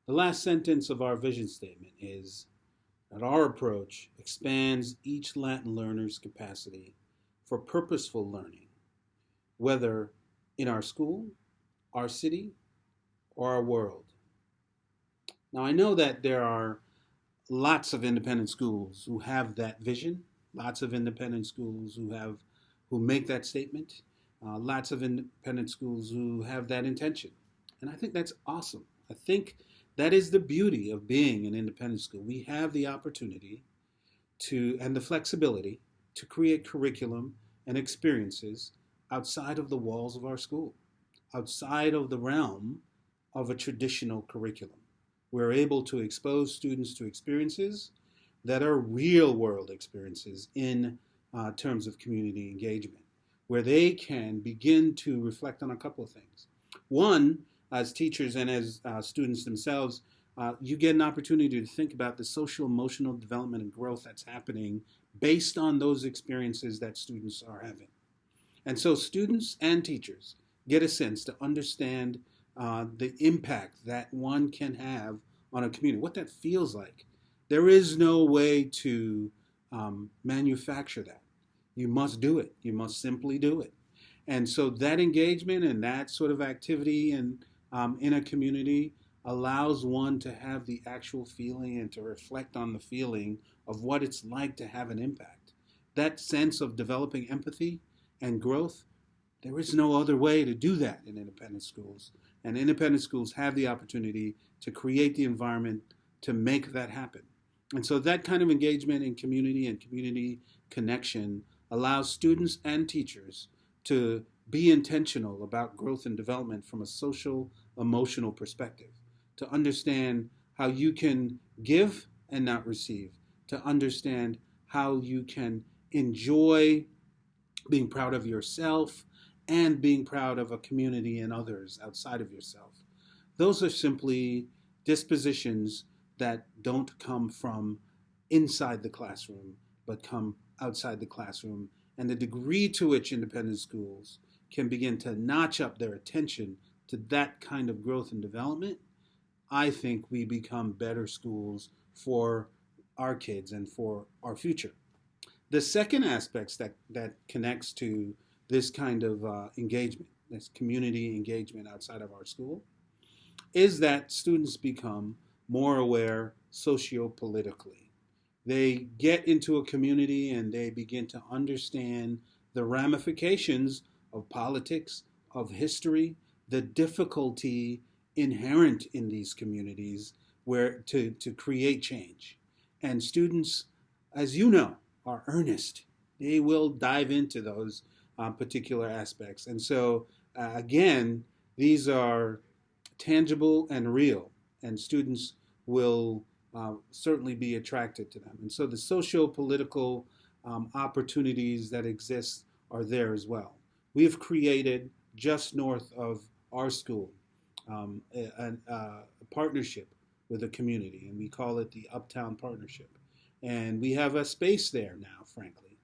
The last sentence of our vision statement is that our approach expands each Latin learner's capacity for purposeful learning, whether in our school, our city, or our world. Now, I know that there are lots of independent schools who have that vision, lots of independent schools who make that statement, lots of independent schools who have that intention. And I think that's awesome. I think that is the beauty of being an independent school. We have the opportunity and the flexibility to create curriculum and experiences outside of the walls of our school, outside of the realm of a traditional curriculum. We're able to expose students to experiences that are real world experiences in terms of community engagement, where they can begin to reflect on a couple of things. One, as teachers and as students themselves, you get an opportunity to think about the social emotional development and growth that's happening based on those experiences that students are having. And so students and teachers get a sense to understand the impact that one can have on a community, what that feels like. There is no way to manufacture that. You must do it. You must simply do it. And so that engagement and that sort of activity in a community allows one to have the actual feeling and to reflect on the feeling of what it's like to have an impact. That sense of developing empathy and growth, there is no other way to do that in independent schools. And independent schools have the opportunity to create the environment to make that happen. And so that kind of engagement in community and community connection allows students and teachers to be intentional about growth and development from a social, emotional perspective, to understand how you can give and not receive, to understand how you can enjoy being proud of yourself and being proud of a community and others outside of yourself. Those are simply dispositions that don't come from inside the classroom, but come outside the classroom. And the degree to which independent schools can begin to notch up their attention to that kind of growth and development, I think we become better schools for our kids and for our future. The second aspect that connects to this kind of engagement, this community engagement outside of our school, is that students become more aware socio-politically. They get into a community and they begin to understand the ramifications of politics, of history, the difficulty inherent in these communities where to create change. And students, as you know, are earnest. They will dive into those particular aspects. And so, again, these are tangible and real, and students will certainly be attracted to them. And so the socio-political opportunities that exist are there as well. We have created just north of our school a partnership with a community, and we call it the Uptown Partnership. And we have a space there now, frankly,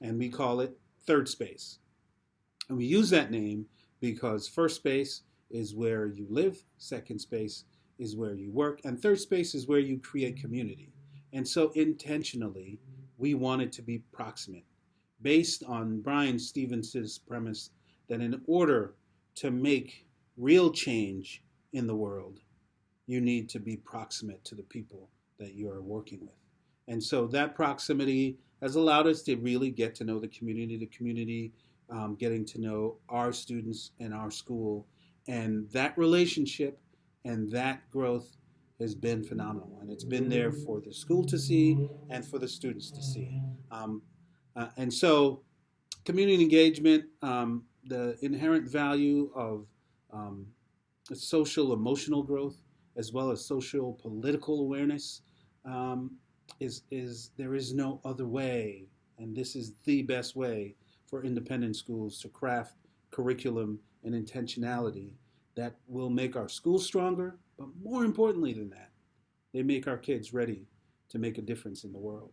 and we call it Third Space. And we use that name because first space is where you live, second space is where you work, and third space is where you create community. And so intentionally, we wanted to be proximate, based on Brian Stevens' premise that in order to make real change in the world, you need to be proximate to the people that you are working with. And so that proximity has allowed us to really get to know the community getting to know our students and our school. And that relationship and that growth has been phenomenal. And it's been there for the school to see and for the students to see. And so community engagement, the inherent value of social emotional growth as well as social political awareness is there is no other way, and this is the best way for independent schools to craft curriculum and intentionality that will make our schools stronger, but more importantly than that, they make our kids ready to make a difference in the world.